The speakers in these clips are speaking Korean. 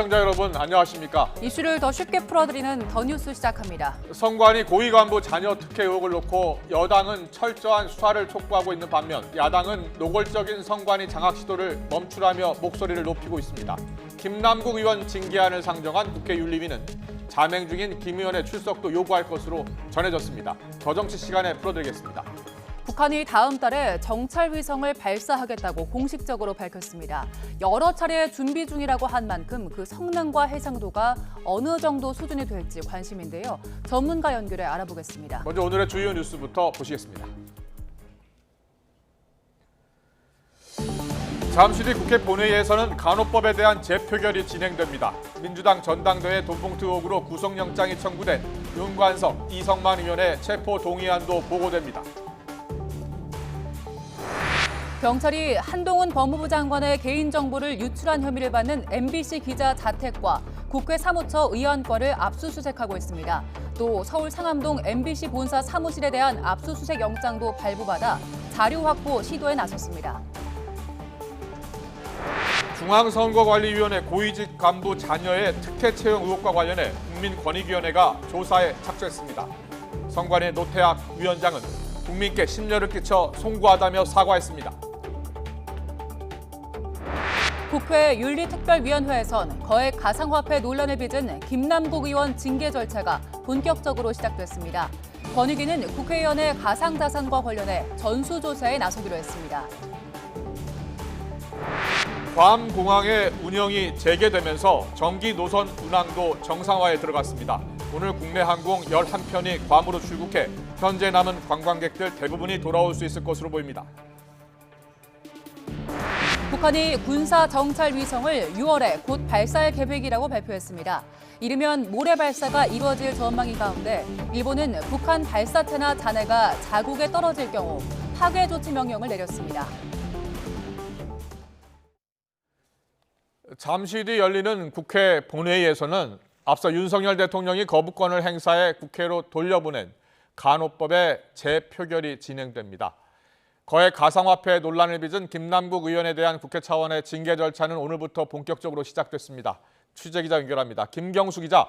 시청자 여러분 안녕하십니까? 이슈를 더 쉽게 풀어드리는 더 뉴스 시작합니다. 선관위 고위 간부 자녀 특혜 의혹을 놓고 여당은 철저한 수사를 촉구하고 있는 반면 야당은 노골적인 선관위 장악 시도를 멈추라며 목소리를 높이고 있습니다. 김남국 의원 징계안을 상정한 국회윤리위는 자맹 중인 김 의원의 출석도 요구할 것으로 전해졌습니다. 더 정치 시간에 풀어드리겠습니다. 북한이 다음 달에 정찰 위성을 발사하겠다고 공식적으로 밝혔습니다. 여러 차례 준비 중이라고 한 만큼 그 성능과 해상도가 어느 정도 수준이 될지 관심인데요. 전문가 연결해 알아보겠습니다. 먼저 오늘의 주요 뉴스부터 보시겠습니다. 잠시 뒤 국회 본회의에서는 간호법에 대한 재표결이 진행됩니다. 민주당 전당대회 돈봉투 의혹으로 구속영장이 청구된 윤관석, 이성만 의원의 체포 동의안도 보고됩니다. 경찰이 한동훈 법무부 장관의 개인정보를 유출한 혐의를 받는 MBC 기자 자택과 국회 사무처 의원과를 압수수색하고 있습니다. 또 서울 상암동 MBC 본사 사무실에 대한 압수수색 영장도 발부받아 자료 확보 시도에 나섰습니다. 중앙선거관리위원회 고위직 간부 자녀의 특혜 채용 의혹과 관련해 국민권익위원회가 조사에 착수했습니다. 선관위 노태학 위원장은 국민께 심려를 끼쳐 송구하다며 사과했습니다. 국회 윤리특별위원회에선 거액 가상화폐 논란을 빚은 김남국 의원 징계 절차가 본격적으로 시작됐습니다. 권익위는 국회의원의 가상자산과 관련해 전수조사에 나서기로 했습니다. 괌 공항의 운영이 재개되면서 정기 노선 운항도 정상화에 들어갔습니다. 오늘 국내 항공 11편이 괌으로 출국해 현재 남은 관광객들 대부분이 돌아올 수 있을 것으로 보입니다. 북한이 군사 정찰 위성을 6월에 곧 발사할 계획이라고 발표했습니다. 이르면 모레 발사가 이루어질 전망인 가운데 일본은 북한 발사체나 잔해가 자국에 떨어질 경우 파괴 조치 명령을 내렸습니다. 잠시 뒤 열리는 국회 본회의에서는 앞서 윤석열 대통령이 거부권을 행사해 국회로 돌려보낸 간호법의 재표결이 진행됩니다. 거액 가상화폐 논란을 빚은 김남국 의원에 대한 국회 차원의 징계 절차는 오늘부터 본격적으로 시작됐습니다. 취재기자 연결합니다. 김경수 기자.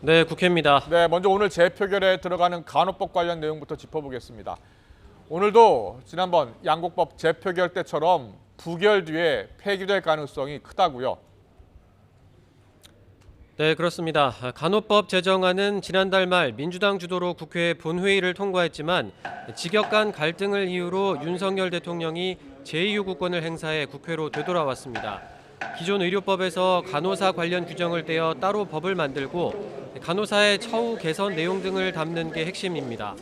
네, 국회입니다. 네, 먼저 오늘 재표결에 들어가는 간호법 관련 내용부터 짚어보겠습니다. 오늘도 지난번 양곡법 재표결 때처럼 부결 뒤에 폐기될 가능성이 크다고요? 네, 그렇습니다. 간호법 제정안은 지난달 말 민주당 주도로 국회 본회의를 통과했지만 직역 간 갈등을 이유로 윤석열 대통령이 제2요구권을 행사해 국회로 되돌아왔습니다. 기존 의료법에서 간호사 관련 규정을 떼어 따로 법을 만들고 간호사의 처우 개선 내용 등을 담는 게 핵심입니다.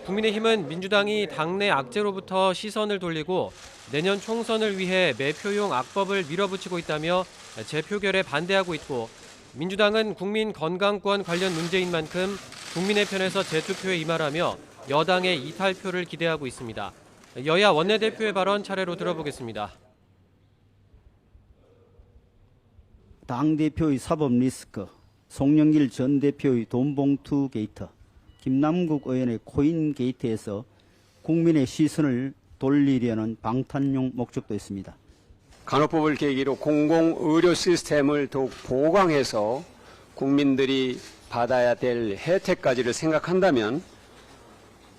국민의힘은 민주당이 당내 악재로부터 시선을 돌리고 내년 총선을 위해 매표용 악법을 밀어붙이고 있다며 재표결에 반대하고 있고 민주당은 국민 건강권 관련 문제인 만큼 국민의 편에서 재투표에 임하라며 여당의 이탈표를 기대하고 있습니다. 여야 원내대표의 발언 차례로 들어보겠습니다. 당대표의 사법 리스크, 송영길 전 대표의 돈봉투 게이트, 김남국 의원의 코인 게이트에서 국민의 시선을 돌리려는 방탄용 목적도 있습니다. 간호법을 계기로 공공의료 시스템을 더욱 보강해서 국민들이 받아야 될 혜택까지를 생각한다면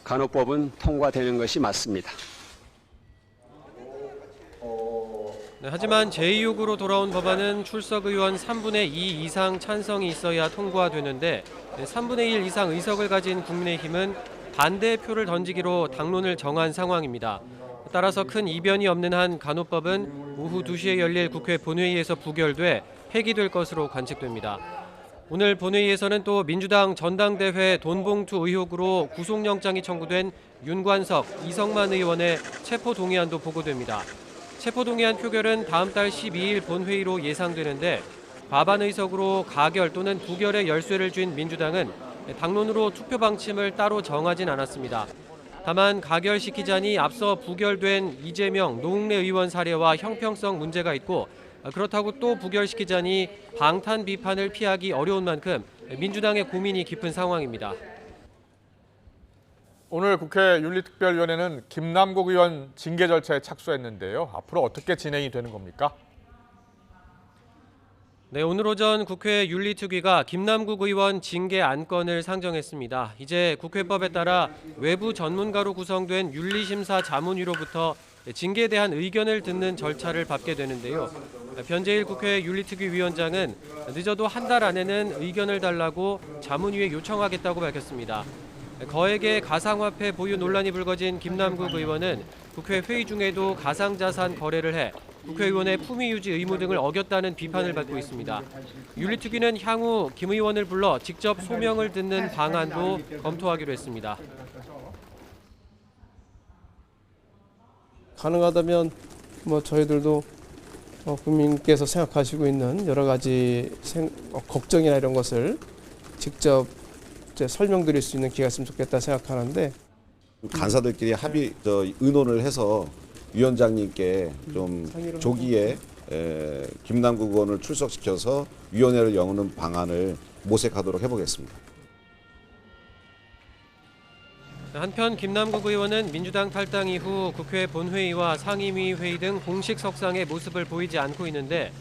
간호법은 통과되는 것이 맞습니다. 네, 하지만 제2요구로 돌아온 법안은 출석 의원 3분의 2 이상 찬성이 있어야 통과되는데 3분의 1 이상 의석을 가진 국민의힘은 반대표를 던지기로 당론을 정한 상황입니다. 따라서 큰 이변이 없는 한 간호법은 오후 2시에 열릴 국회 본회의에서 부결돼 폐기될 것으로 관측됩니다. 오늘 본회의에서는 또 민주당 전당대회 돈봉투 의혹으로 구속영장이 청구된 윤관석, 이성만 의원의 체포 동의안도 보고됩니다. 체포 동의안 표결은 다음 달 12일 본회의로 예상되는데 과반 의석으로 가결 또는 부결의 열쇠를 쥔 민주당은 당론으로 투표 방침을 따로 정하진 않았습니다. 다만 가결시키자니 앞서 부결된 이재명, 노웅래 의원 사례와 형평성 문제가 있고 그렇다고 또 부결시키자니 방탄 비판을 피하기 어려운 만큼 민주당의 고민이 깊은 상황입니다. 오늘 국회 윤리특별위원회는 김남국 의원 징계 절차에 착수했는데요. 앞으로 어떻게 진행이 되는 겁니까? 네, 오늘 오전 국회 윤리특위가 김남국 의원 징계 안건을 상정했습니다. 이제 국회법에 따라 외부 전문가로 구성된 윤리심사 자문위로부터 징계에 대한 의견을 듣는 절차를 밟게 되는데요. 변재일 국회 윤리특위위원장은 늦어도 한 달 안에는 의견을 달라고 자문위에 요청하겠다고 밝혔습니다. 거액의 가상화폐 보유 논란이 불거진 김남국 의원은 국회 회의 중에도 가상자산 거래를 해 국회의원의 품위 유지 의무 등을 어겼다는 비판을 받고 있습니다. 윤리특위는 향후 김 의원을 불러 직접 소명을 듣는 방안도 검토하기로 했습니다. 가능하다면 저희들도 국민께서 생각하시고 있는 여러 가지 걱정이나 이런 것을 직접 설명드릴 수 있는 기회가 있으면 좋겠다 생각하는데, 간사들끼리 의논을 해서 위원장님께 좀 조기에 김남국 의원을 출석시켜서 위원회를 여는 방안을 모색하도록 해보겠습니다. 한편 김남국 의원은 민주당 탈당 이후 국회 본회의와 상임위 회의 등 공식 석상의 모습을 보이지 않고 있는데,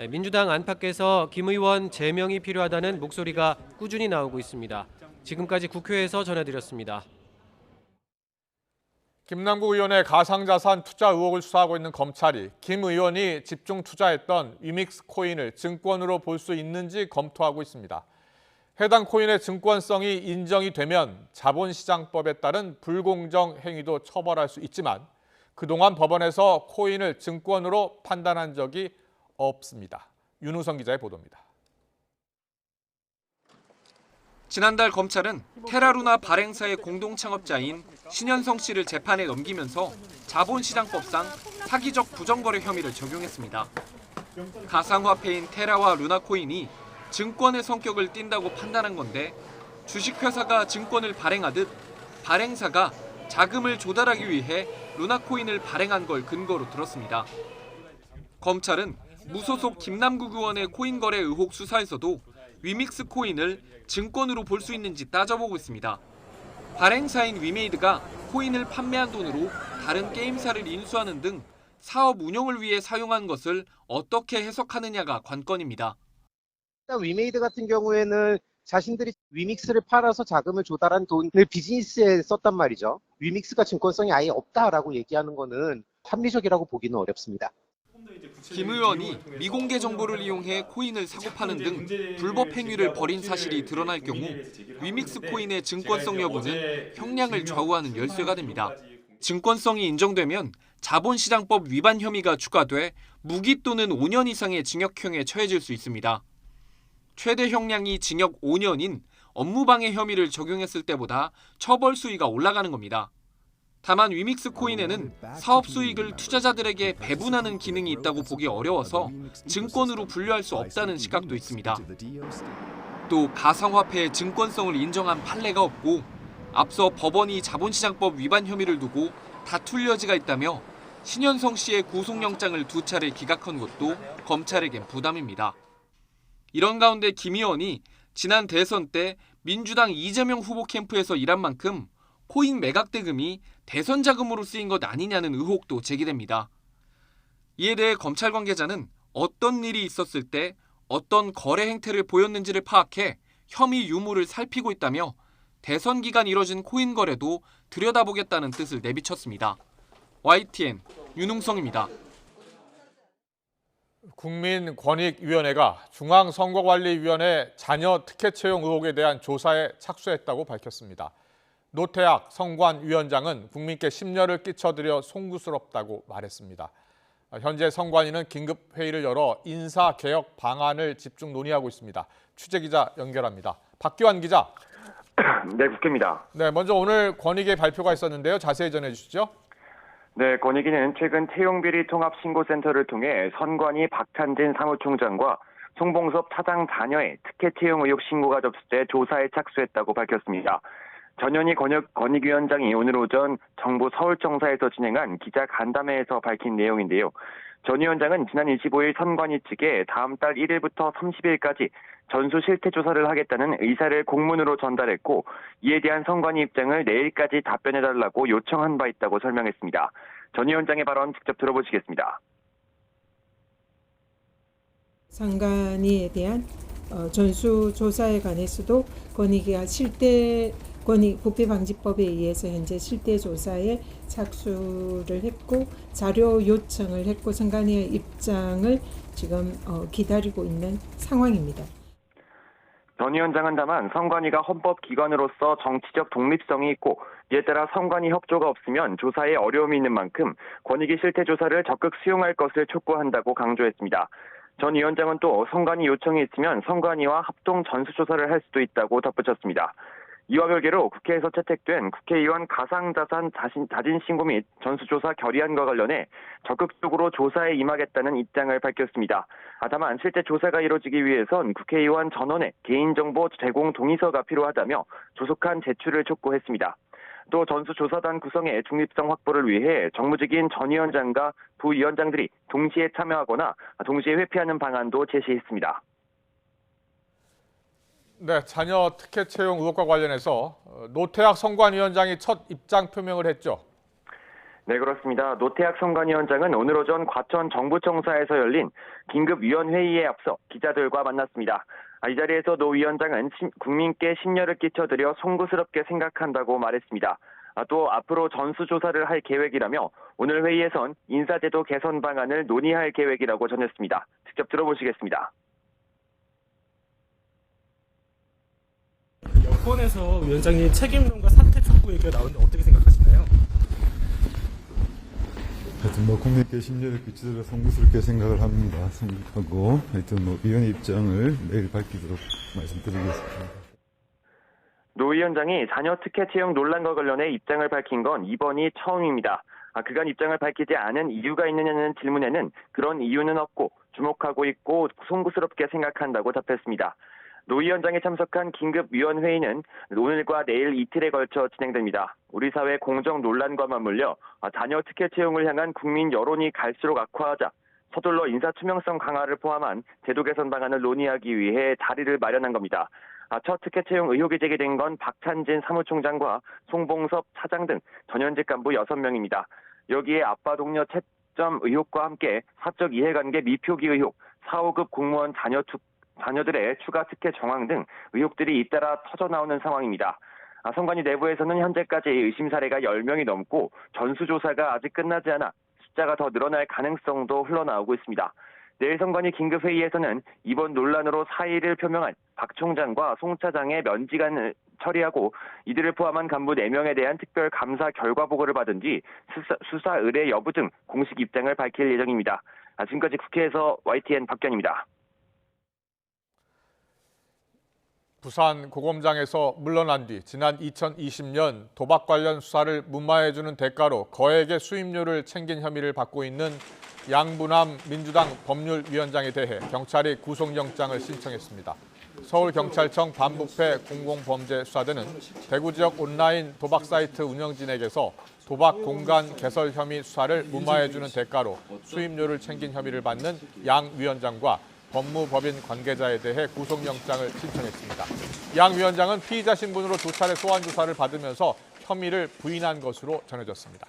민주당 안팎에서 김 의원 제명이 필요하다는 목소리가 꾸준히 나오고 있습니다. 지금까지 국회에서 전해드렸습니다. 김남국 의원의 가상자산 투자 의혹을 수사하고 있는 검찰이 김 의원이 집중 투자했던 위믹스 코인을 증권으로 볼 수 있는지 검토하고 있습니다. 해당 코인의 증권성이 인정이 되면 자본시장법에 따른 불공정 행위도 처벌할 수 있지만 그동안 법원에서 코인을 증권으로 판단한 적이 없습니다. 윤우성 기자의 보도입니다. 지난달 검찰은 테라루나 발행사의 공동창업자인 신현성 씨를 재판에 넘기면서 자본시장법상 사기적 부정거래 혐의를 적용했습니다. 가상화폐인 테라와 루나코인이 증권의 성격을 띈다고 판단한 건데, 주식회사가 증권을 발행하듯 발행사가 자금을 조달하기 위해 루나코인을 발행한 걸 근거로 들었습니다. 검찰은 무소속 김남국 의원의 코인 거래 의혹 수사에서도 위믹스 코인을 증권으로 볼 수 있는지 따져보고 있습니다. 발행사인 위메이드가 코인을 판매한 돈으로 다른 게임사를 인수하는 등 사업 운영을 위해 사용한 것을 어떻게 해석하느냐가 관건입니다. 위메이드 같은 경우에는 자신들이 위믹스를 팔아서 자금을 조달한 돈을 비즈니스에 썼단 말이죠. 위믹스가 증권성이 아예 없다라고 얘기하는 거는 합리적이라고 보기는 어렵습니다. 김 의원이 미공개 정보를 이용해 코인을 사고 파는 등 불법 행위를 벌인 사실이 드러날 경우 위믹스 코인의 증권성 여부는 형량을 좌우하는 열쇠가 됩니다. 증권성이 인정되면 자본시장법 위반 혐의가 추가돼 무기 또는 5년 이상의 징역형에 처해질 수 있습니다. 최대 형량이 징역 5년인 업무방해 혐의를 적용했을 때보다 처벌 수위가 올라가는 겁니다. 다만 위믹스 코인에는 사업 수익을 투자자들에게 배분하는 기능이 있다고 보기 어려워서 증권으로 분류할 수 없다는 시각도 있습니다. 또 가상화폐의 증권성을 인정한 판례가 없고 앞서 법원이 자본시장법 위반 혐의를 두고 다툴 여지가 있다며 신현성 씨의 구속영장을 2차례 기각한 것도 검찰에겐 부담입니다. 이런 가운데 김 의원이 지난 대선 때 민주당 이재명 후보 캠프에서 일한 만큼 코인 매각 대금이 대선 자금으로 쓰인 것 아니냐는 의혹도 제기됩니다. 이에 대해 검찰 관계자는 어떤 일이 있었을 때 어떤 거래 행태를 보였는지를 파악해 혐의 유무를 살피고 있다며 대선 기간 이뤄진 코인 거래도 들여다보겠다는 뜻을 내비쳤습니다. YTN 윤웅성입니다. 국민권익위원회가 중앙선거관리위원회 자녀 티켓 채용 의혹에 대한 조사에 착수했다고 밝혔습니다. 노태악 선관위원장은 국민께 심려를 끼쳐드려 송구스럽다고 말했습니다. 현재 선관위는 긴급회의를 열어 인사개혁 방안을 집중 논의하고 있습니다. 취재기자 연결합니다. 박기환 기자. 네, 국회입니다. 네, 먼저 오늘 권익위 발표가 있었는데요. 자세히 전해주시죠. 네, 권익위는 최근 채용비리 통합신고센터를 통해 선관위 박찬진 사무총장과 송봉섭 차장 자녀의 특혜 채용 의혹 신고가 접수돼 조사에 착수했다고 밝혔습니다. 전현희 권익위원장이 오늘 오전 정부 서울청사에서 진행한 기자 간담회에서 밝힌 내용인데요. 전 위원장은 지난 25일 선관위 측에 다음 달 1일부터 30일까지 전수 실태 조사를 하겠다는 의사를 공문으로 전달했고, 이에 대한 선관위 입장을 내일까지 답변해달라고 요청한 바 있다고 설명했습니다. 전 위원장의 발언 직접 들어보시겠습니다. 상관위에 대한 전수조사에 관해서도 권익위가 부패방지법에 의해서 현재 실태조사에 착수를 했고 자료 요청을 했고 상관위의 입장을 지금 기다리고 있는 상황입니다. 전 위원장은 다만 선관위가 헌법기관으로서 정치적 독립성이 있고 이에 따라 선관위 협조가 없으면 조사에 어려움이 있는 만큼 권익위 실태조사를 적극 수용할 것을 촉구한다고 강조했습니다. 전 위원장은 또 선관위 요청이 있으면 선관위와 합동 전수조사를 할 수도 있다고 덧붙였습니다. 이와 별개로 국회에서 채택된 국회의원 가상자산 자진 신고 및 전수조사 결의안과 관련해 적극적으로 조사에 임하겠다는 입장을 밝혔습니다. 다만 실제 조사가 이루어지기 위해선 국회의원 전원의 개인정보 제공 동의서가 필요하다며 조속한 제출을 촉구했습니다. 또 전수조사단 구성의 중립성 확보를 위해 정무직인 전 위원장과 부위원장들이 동시에 참여하거나 동시에 회피하는 방안도 제시했습니다. 네, 자녀 특혜 채용 의혹과 관련해서 노태학 선관위원장이 첫 입장 표명을 했죠. 네, 그렇습니다. 노태학 선관위원장은 오늘 오전 과천 정부청사에서 열린 긴급위원회의에 앞서 기자들과 만났습니다. 이 자리에서 노 위원장은 국민께 심려를 끼쳐드려 송구스럽게 생각한다고 말했습니다. 또 앞으로 전수조사를 할 계획이라며 오늘 회의에선 인사제도 개선 방안을 논의할 계획이라고 전했습니다. 직접 들어보시겠습니다. 여권에서 위원장님 책임론과 사퇴 촉구 얘기가 나오는데 어떻게 생각하시나요? 하여튼 국민께 심려를 끼치도록 송구스럽게 생각을 합니다. 생각하고 하여튼 위원회 입장을 내일 밝히도록 말씀드리겠습니다. 노 위원장이 자녀 특혜 채용 논란과 관련해 입장을 밝힌 건 이번이 처음입니다. 그간 입장을 밝히지 않은 이유가 있느냐는 질문에는 그런 이유는 없고 주목하고 있고 송구스럽게 생각한다고 답했습니다. 노 위원장이 참석한 긴급위원회의는 오늘과 내일 이틀에 걸쳐 진행됩니다. 우리 사회 공정 논란과 맞물려 자녀 특혜 채용을 향한 국민 여론이 갈수록 악화하자 서둘러 인사 투명성 강화를 포함한 제도 개선 방안을 논의하기 위해 자리를 마련한 겁니다. 첫 특혜 채용 의혹이 제기된 건 박찬진 사무총장과 송봉섭 차장 등 전현직 간부 6명입니다. 여기에 아빠 동료 채점 의혹과 함께 사적 이해관계 미표기 의혹, 4, 5급 공무원 자녀들의 추가 특혜 정황 등 의혹들이 잇따라 터져나오는 상황입니다. 선관위 내부에서는 현재까지 의심 사례가 10명이 넘고 전수조사가 아직 끝나지 않아 숫자가 더 늘어날 가능성도 흘러나오고 있습니다. 내일 선관위 긴급회의에서는 이번 논란으로 사의를 표명한 박 총장과 송 차장의 면직안을 처리하고 이들을 포함한 간부 4명에 대한 특별 감사 결과 보고를 받은 뒤 수사 의뢰 여부 등 공식 입장을 밝힐 예정입니다. 지금까지 국회에서 YTN 박견입니다. 부산 고검장에서 물러난 뒤 지난 2020년 도박 관련 수사를 무마해주는 대가로 거액의 수임료를 챙긴 혐의를 받고 있는 양부남 민주당 법률위원장에 대해 경찰이 구속영장을 신청했습니다. 서울경찰청 반부패 공공범죄수사대는 대구 지역 온라인 도박 사이트 운영진에게서 도박 공간 개설 혐의 수사를 무마해주는 대가로 수임료를 챙긴 혐의를 받는 양 위원장과 법무법인 관계자에 대해 구속영장을 신청했습니다. 양 위원장은 피의자 신분으로 2차례 소환 조사를 받으면서 혐의를 부인한 것으로 전해졌습니다.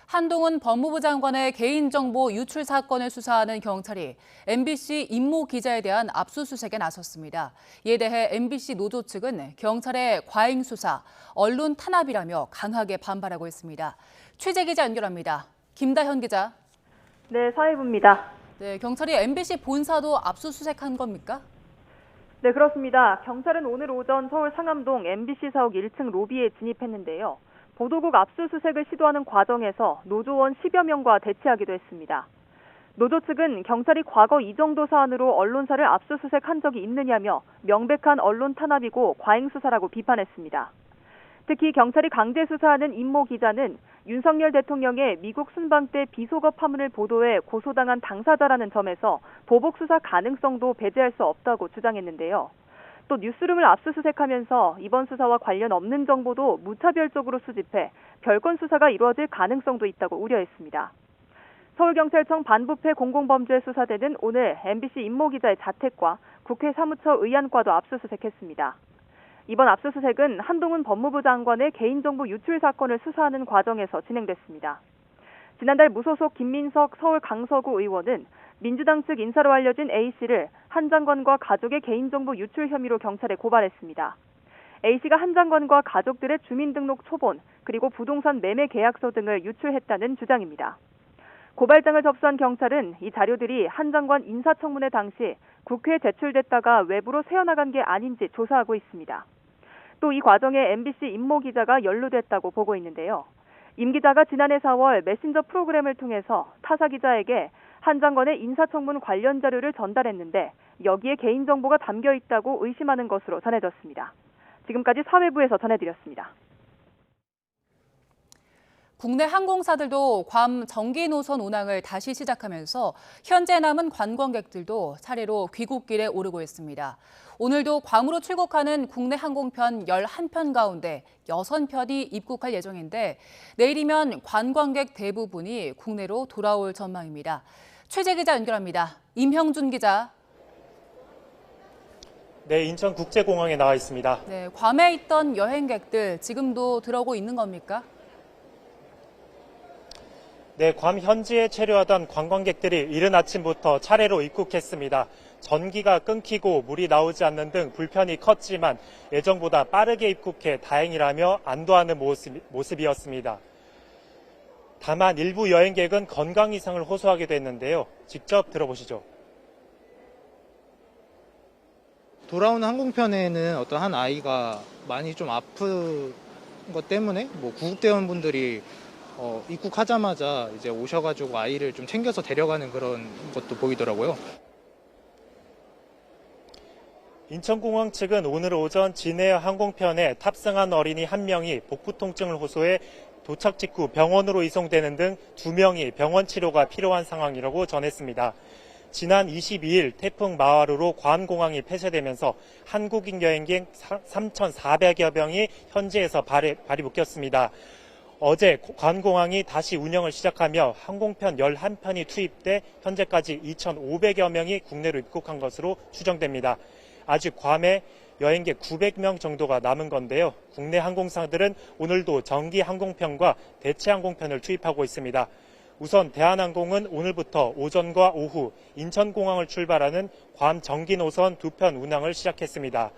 한동훈 법무부 장관의 개인정보 유출 사건을 수사하는 경찰이 MBC 임모 기자에 대한 압수수색에 나섰습니다. 이에 대해 MBC 노조 측은 경찰의 과잉 수사, 언론 탄압이라며 강하게 반발하고 있습니다. 취재 기자 연결합니다. 김다현 기자. 네, 사회부입니다. 네, 경찰이 MBC 본사도 압수수색한 겁니까? 네, 그렇습니다. 경찰은 오늘 오전 서울 상암동 MBC 사옥 1층 로비에 진입했는데요. 보도국 압수수색을 시도하는 과정에서 노조원 10여 명과 대치하기도 했습니다. 노조 측은 경찰이 과거 이 정도 사안으로 언론사를 압수수색한 적이 있느냐며 명백한 언론 탄압이고 과잉 수사라고 비판했습니다. 특히 경찰이 강제 수사하는 임모 기자는 윤석열 대통령의 미국 순방 때 비속어 파문을 보도해 고소당한 당사자라는 점에서 보복 수사 가능성도 배제할 수 없다고 주장했는데요. 또 뉴스룸을 압수수색하면서 이번 수사와 관련 없는 정보도 무차별적으로 수집해 별건 수사가 이루어질 가능성도 있다고 우려했습니다. 서울경찰청 반부패 공공범죄수사대는 오늘 MBC 임모 기자의 자택과 국회 사무처 의안과도 압수수색했습니다. 이번 압수수색은 한동훈 법무부 장관의 개인정보 유출 사건을 수사하는 과정에서 진행됐습니다. 지난달 무소속 김민석 서울 강서구 의원은 민주당 측 인사로 알려진 A씨를 한 장관과 가족의 개인정보 유출 혐의로 경찰에 고발했습니다. A씨가 한 장관과 가족들의 주민등록 초본, 그리고 부동산 매매 계약서 등을 유출했다는 주장입니다. 고발장을 접수한 경찰은 이 자료들이 한 장관 인사청문회 당시 국회에 제출됐다가 외부로 새어나간 게 아닌지 조사하고 있습니다. 또 이 과정에 MBC 임모 기자가 연루됐다고 보고 있는데요. 임 기자가 지난해 4월 메신저 프로그램을 통해서 타사 기자에게 한 장관의 인사청문 관련 자료를 전달했는데 여기에 개인정보가 담겨 있다고 의심하는 것으로 전해졌습니다. 지금까지 사회부에서 전해드렸습니다. 국내 항공사들도 괌 정기 노선 운항을 다시 시작하면서 현재 남은 관광객들도 차례로 귀국길에 오르고 있습니다. 오늘도 괌으로 출국하는 국내 항공편 11편 가운데 6편이 입국할 예정인데 내일이면 관광객 대부분이 국내로 돌아올 전망입니다. 최재 기자 연결합니다. 임형준 기자. 네, 인천국제공항에 나와 있습니다. 네, 괌에 있던 여행객들 지금도 들어오고 있는 겁니까? 네, 괌 현지에 체류하던 관광객들이 이른 아침부터 차례로 입국했습니다. 전기가 끊기고 물이 나오지 않는 등 불편이 컸지만 예정보다 빠르게 입국해 다행이라며 안도하는 모습이었습니다. 다만 일부 여행객은 건강 이상을 호소하기도 했는데요. 직접 들어보시죠. 돌아오는 항공편에는 어떤 한 아이가 많이 좀 아픈 것 때문에 구국대원분들이 입국하자마자 이제 오셔가지고 아이를 좀 챙겨서 데려가는 그런 것도 보이더라고요. 인천공항 측은 오늘 오전 진에어 항공편에 탑승한 어린이 1명이 복부 통증을 호소해 도착 직후 병원으로 이송되는 등 2명이 병원 치료가 필요한 상황이라고 전했습니다. 지난 22일 태풍 마하루로 괌공항이 폐쇄되면서 한국인 여행객 3,400여 명이 현지에서 발이 묶였습니다. 어제 괌공항이 다시 운영을 시작하며 항공편 11편이 투입돼 현재까지 2,500여 명이 국내로 입국한 것으로 추정됩니다. 아직 괌에 여행객 900명 정도가 남은 건데요. 국내 항공사들은 오늘도 정기 항공편과 대체 항공편을 투입하고 있습니다. 우선 대한항공은 오늘부터 오전과 오후 인천공항을 출발하는 괌 정기 노선 2편 운항을 시작했습니다.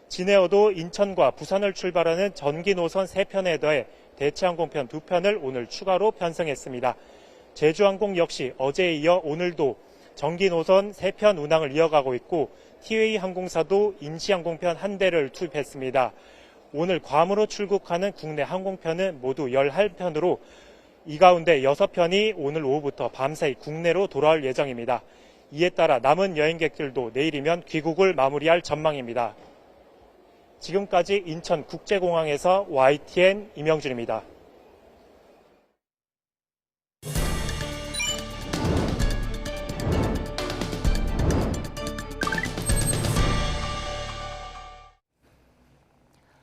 진에어도 인천과 부산을 출발하는 전기 노선 3편에 더해 대체 항공편 2편을 오늘 추가로 편성했습니다. 제주항공 역시 어제에 이어 오늘도 정기 노선 3편 운항을 이어가고 있고 티웨이 항공사도 임시항공편 1대를 투입했습니다. 오늘 괌으로 출국하는 국내 항공편은 모두 11편으로 이 가운데 6편이 오늘 오후부터 밤사이 국내로 돌아올 예정입니다. 이에 따라 남은 여행객들도 내일이면 귀국을 마무리할 전망입니다. 지금까지 인천국제공항에서 YTN 임영준입니다.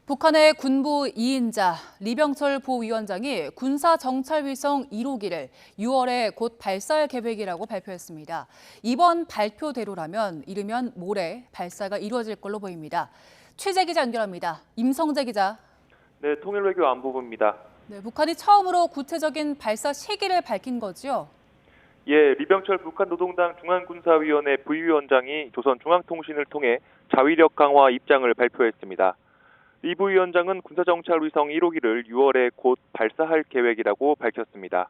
북한의 군부 2인자 리병철 보위원장이 군사정찰위성 1호기를 6월에 곧 발사할 계획이라고 발표했습니다. 이번 발표대로라면 이르면 모레 발사가 이루어질 걸로 보입니다. 최재 기자 연결합니다. 임성재 기자. 네, 통일외교 안보부입니다. 네, 북한이 처음으로 구체적인 발사 시기를 밝힌 거죠? 예, 리병철 북한노동당 중앙군사위원회 부위원장이 조선중앙통신을 통해 자위력 강화 입장을 발표했습니다. 리 부위원장은 군사정찰위성 1호기를 6월에 곧 발사할 계획이라고 밝혔습니다.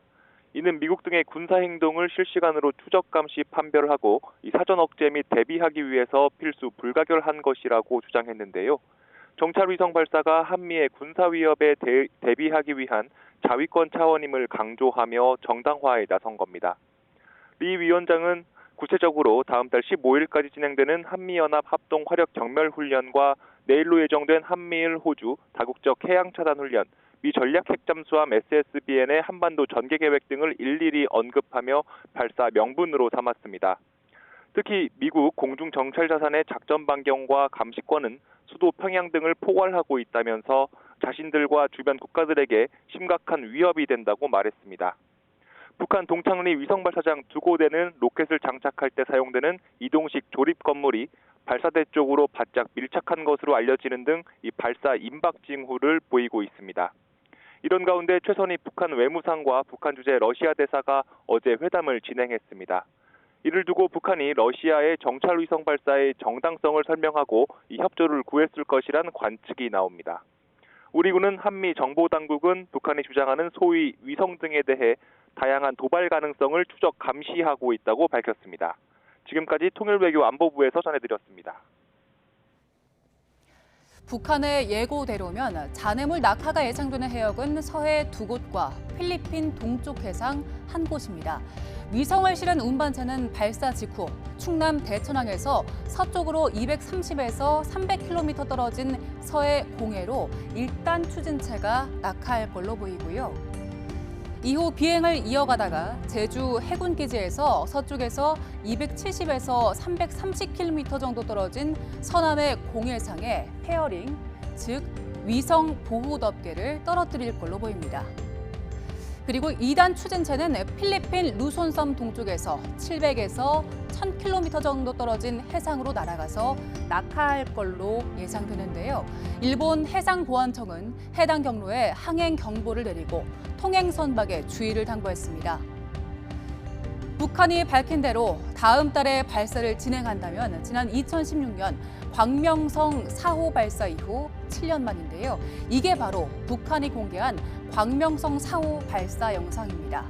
이는 미국 등의 군사행동을 실시간으로 추적 감시 판별하고 이 사전 억제 및 대비하기 위해서 필수 불가결한 것이라고 주장했는데요. 정찰위성 발사가 한미의 군사 위협에 대비하기 위한 자위권 차원임을 강조하며 정당화에 나선 겁니다. 리 위원장은 구체적으로 다음 달 15일까지 진행되는 한미연합 합동 화력 경멸 훈련과 내일로 예정된 한미일 호주 다국적 해양 차단 훈련, 미 전략 핵잠수함 SSBN의 한반도 전개 계획 등을 일일이 언급하며 발사 명분으로 삼았습니다. 특히 미국 공중 정찰 자산의 작전 반경과 감시권은 수도 평양 등을 포괄하고 있다면서 자신들과 주변 국가들에게 심각한 위협이 된다고 말했습니다. 북한 동창리 위성발사장 2곳에는 로켓을 장착할 때 사용되는 이동식 조립 건물이 발사대 쪽으로 바짝 밀착한 것으로 알려지는 등 이 발사 임박 징후를 보이고 있습니다. 이런 가운데 최선희 북한 외무상과 북한 주재 러시아 대사가 어제 회담을 진행했습니다. 이를 두고 북한이 러시아의 정찰위성 발사의 정당성을 설명하고 이 협조를 구했을 것이란 관측이 나옵니다. 우리 군은 한미 정보당국은 북한이 주장하는 소위 위성 등에 대해 다양한 도발 가능성을 추적 감시하고 있다고 밝혔습니다. 지금까지 통일외교안보부에서 전해드렸습니다. 북한의 예고대로면 잔해물 낙하가 예상되는 해역은 서해 2곳과 필리핀 동쪽 해상 1곳입니다. 위성을 실은 운반체는 발사 직후 충남 대천항에서 서쪽으로 230에서 300km 떨어진 서해 공해로 1단 추진체가 낙하할 걸로 보이고요. 이후 비행을 이어가다가 제주 해군기지에서 서쪽에서 270에서 330km 정도 떨어진 서남의 공해상에 페어링, 즉 위성 보호 덮개를 떨어뜨릴 걸로 보입니다. 그리고 2단 추진체는 필리핀 루손섬 동쪽에서 700에서 1000km 정도 떨어진 해상으로 날아가서 낙하할 걸로 예상되는데요. 일본 해상보안청은 해당 경로에 항행 경보를 내리고 통행 선박에 주의를 당부했습니다. 북한이 밝힌 대로 다음 달에 발사를 진행한다면 지난 2016년 광명성 4호 발사 이후 7년 만인데요. 이게 바로 북한이 공개한 광명성 4호 발사 영상입니다.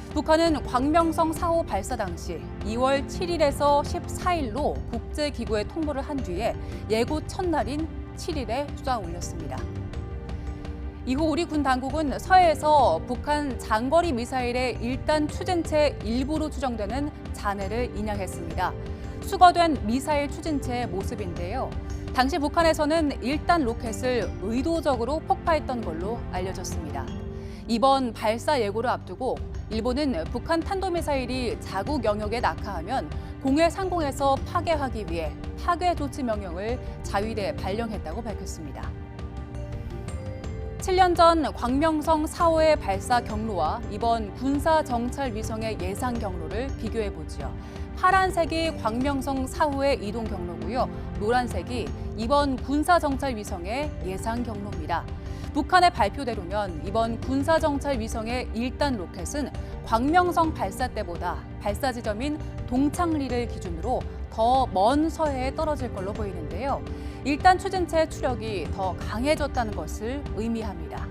북한은 광명성 4호 발사 당시 2월 7일에서 14일로 국제기구에 통보를 한 뒤에 예고 첫날인 7일에 쏘아 올렸습니다. 이후 우리 군 당국은 서해에서 북한 장거리 미사일의 1단 추진체 일부로 추정되는 잔해를 인양했습니다. 수거된 미사일 추진체의 모습인데요. 당시 북한에서는 1단 로켓을 의도적으로 폭파했던 걸로 알려졌습니다. 이번 발사 예고를 앞두고 일본은 북한 탄도미사일이 자국 영역에 낙하하면 공해 상공에서 파괴하기 위해 파괴 조치 명령을 자위대에 발령했다고 밝혔습니다. 7년 전 광명성 4호의 발사 경로와 이번 군사 정찰 위성의 예상 경로를 비교해 보지요. 파란색이 광명성 4호의 이동 경로고요. 노란색이 이번 군사 정찰 위성의 예상 경로입니다. 북한의 발표대로면 이번 군사 정찰 위성의 1단 로켓은 광명성 발사 때보다 발사 지점인 동창리를 기준으로 더 먼 서해에 떨어질 걸로 보이는데요. 1단 추진체 추력이 더 강해졌다는 것을 의미합니다.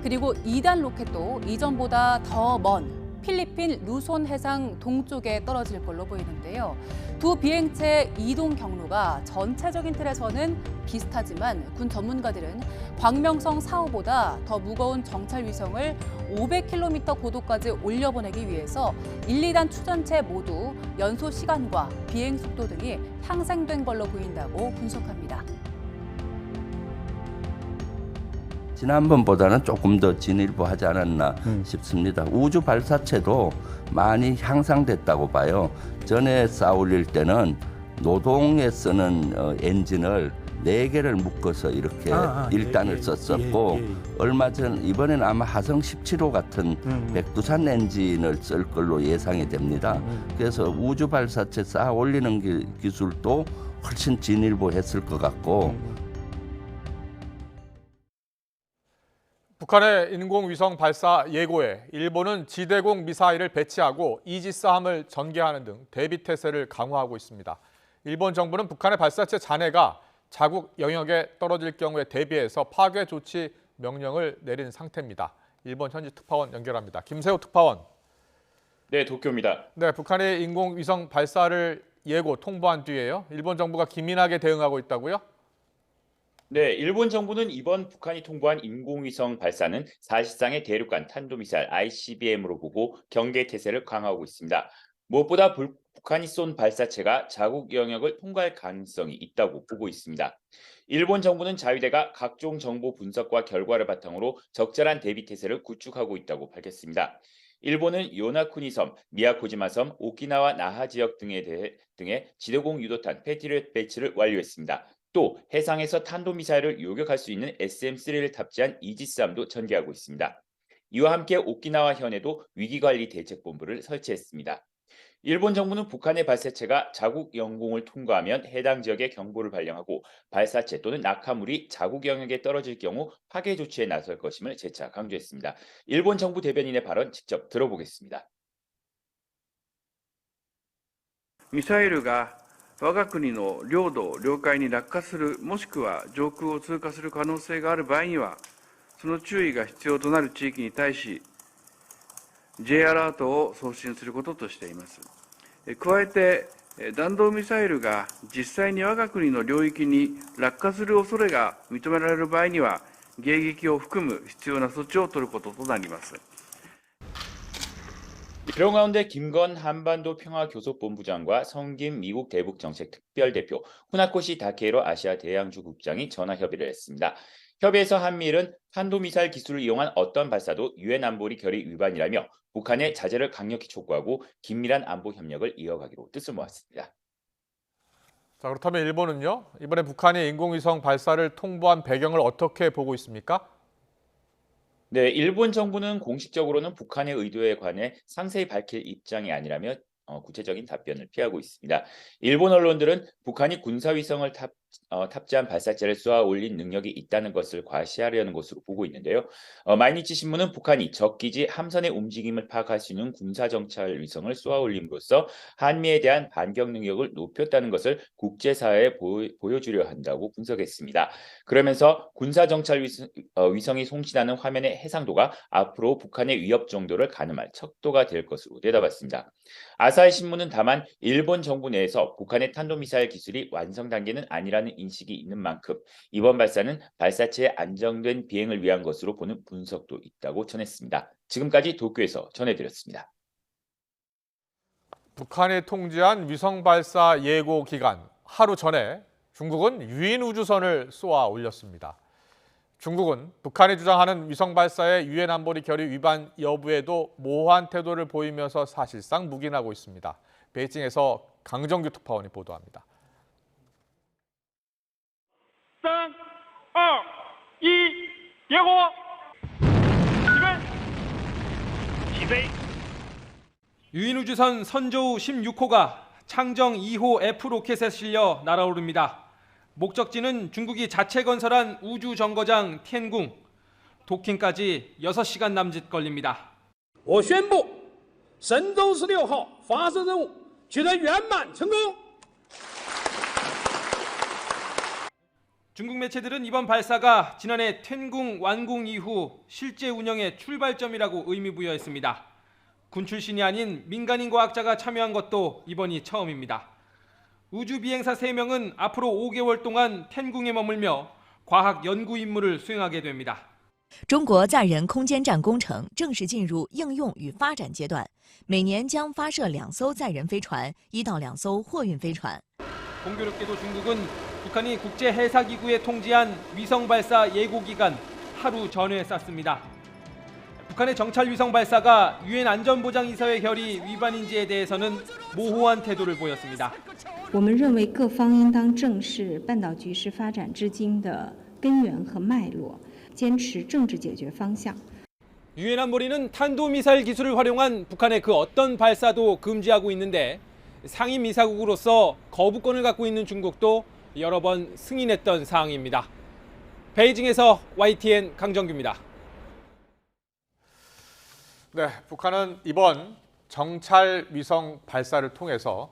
그리고 2단 로켓도 이전보다 더 먼 필리핀 루손 해상 동쪽에 떨어질 걸로 보이는데요. 두 비행체의 이동 경로가 전체적인 틀에서는 비슷하지만 군 전문가들은 광명성 4호보다 더 무거운 정찰 위성을 500km 고도까지 올려보내기 위해서 1, 2단 추진체 모두 연소 시간과 비행 속도 등이 향상된 걸로 보인다고 분석합니다. 지난번보다는 조금 더 진일보하지 않았나 싶습니다. 우주 발사체도 많이 향상됐다고 봐요. 전에 쌓아 올릴 때는 노동에 쓰는 엔진을 4개를 묶어서 이렇게 1단을 썼었고 얼마 전 이번에는 아마 화성 17호 같은 백두산 엔진을 쓸 걸로 예상이 됩니다. 그래서 우주 발사체 쌓아 올리는 기술도 훨씬 진일보했을 것 같고 북한의 인공위성 발사 예고에 일본은 지대공 미사일을 배치하고 이지스함을 전개하는 등 대비태세를 강화하고 있습니다. 일본 정부는 북한의 발사체 잔해가 자국 영역에 떨어질 경우에 대비해서 파괴 조치 명령을 내린 상태입니다. 일본 현지 특파원 연결합니다. 김세호 특파원. 네, 도쿄입니다. 네, 북한의 인공위성 발사를 예고 통보한 뒤에요. 일본 정부가 기민하게 대응하고 있다고요? 네, 일본 정부는 이번 북한이 통보한 인공위성 발사는 사실상의 대륙간 탄도미사일 ICBM으로 보고 경계태세를 강화하고 있습니다. 무엇보다 북한이 쏜 발사체가 자국 영역을 통과할 가능성이 있다고 보고 있습니다. 일본 정부는 자위대가 각종 정보 분석과 결과를 바탕으로 적절한 대비태세를 구축하고 있다고 밝혔습니다. 일본은 요나쿠니 섬, 미야코지마 섬, 오키나와 나하 지역 등의 지대공 유도탄 패트리엇 배치를 완료했습니다. 또 해상에서 탄도미사일을 요격할 수 있는 SM-3를 탑재한 이지스함도 전개하고 있습니다. 이와 함께 오키나와 현에도 위기관리 대책본부를 설치했습니다. 일본 정부는 북한의 발사체가 자국 영공을 통과하면 해당 지역에 경보를 발령하고 발사체 또는 낙하물이 자국 영역에 떨어질 경우 파괴 조치에 나설 것임을 재차 강조했습니다. 일본 정부 대변인의 발언 직접 들어보겠습니다. ミサイルが我が国の領土、領海に落下する、もしくは上空を通過する可能性がある場合には、その注意が必要となる地域に対し、J アラートを送信することとしています。加えて、弾道ミサイルが実際に我が国の領域に落下する恐れが認められる場合には、迎撃を含む必要な措置を取ることとなります。 이런 가운데 김건 한반도 평화교섭본부장과 성김 미국 대북정책특별대표, 후나코시 다케이로 아시아 대양주 국장이 전화 협의를 했습니다. 협의에서 한미일은 탄도미사일 기술을 이용한 어떤 발사도 유엔 안보리 결의 위반이라며 북한의 자제를 강력히 촉구하고 긴밀한 안보 협력을 이어가기로 뜻을 모았습니다. 자, 그렇다면 일본은요? 이번에 북한이 인공위성 발사를 통보한 배경을 어떻게 보고 있습니까? 네, 일본 정부는 공식적으로는 북한의 의도에 관해 상세히 밝힐 입장이 아니라며 구체적인 답변을 피하고 있습니다. 일본 언론들은 북한이 군사위성을 탑재한 발사체를 쏘아 올린 능력이 있다는 것을 과시하려는 것으로 보고 있는데요. 마이니치 신문은 북한이 적기지 함선의 움직임을 파악할 수 있는 군사정찰 위성을 쏘아 올림으로써 한미에 대한 반격 능력을 높였다는 것을 국제사회에 보여주려 한다고 분석했습니다. 그러면서 군사정찰 위성이 송신하는 화면의 해상도가 앞으로 북한의 위협 정도를 가늠할 척도가 될 것으로 내다봤습니다. 아사히 신문은 다만 일본 정부 내에서 북한의 탄도미사일 기술이 완성 단계는 아니라는 인식이 있는 만큼 이번 발사는 발사체의 안정된 비행을 위한 것으로 보는 분석도 있다고 전했습니다. 지금까지 도쿄에서 전해드렸습니다. 북한이 통제한 위성 발사 예고 기간 하루 전에 중국은 유인 우주선을 쏘아 올렸습니다. 중국은 북한이 주장하는 위성 발사의 유엔 안보리 결의 위반 여부에도 모호한 태도를 보이면서 사실상 묵인하고 있습니다. 베이징에서 강정규 특파원이 보도합니다. 3, 2, 1, 예고! 기배! 유인우주선 선저우 16호가 창정 2호 F 로켓에 실려 날아오릅니다. 목적지는 중국이 자체 건설한 우주 정거장 텐궁. 도킹까지 6시간 남짓 걸립니다. 我宣布神舟16号发射任务取得圆满成功。 중국 매체들은 이번 발사가 지난해 텐궁 완공 이후 실제 운영의 출발점이라고 의미부여했습니다. 군 출신이 아닌 민간인 과학자가 참여한 것도 이번이 처음입니다. 우주 비행사 3명은 앞으로 5개월 동안 텐궁에 머물며 과학 연구 임무를 수행하게 됩니다. 中国载人空间站工程正式进入应用与发展阶段，每年将发射2艘载人飞船，1到2艘货运飞船。 공교롭게도 중국은 북한이 국제 해사 기구에 통지한 위성 발사 예고 기간 하루 전에 쐈습니다. 북한의 정찰 위성 발사가 유엔 안전보장이사회 결의 위반인지에 대해서는 모호한 태도를 보였습니다. 我们认为各方应当正视半岛局势发展至今的根源和脉络，坚持政治解决方向。 유엔 안보리는 탄도미사일 기술을 활용한 북한의 그 어떤 발사도 금지하고 있는데 상임 이사국으로서 거부권을 갖고 있는 중국도 여러 번 승인했던 사항입니다. 베이징에서 YTN 강정규입니다. 네, 북한은 이번 정찰 위성 발사를 통해서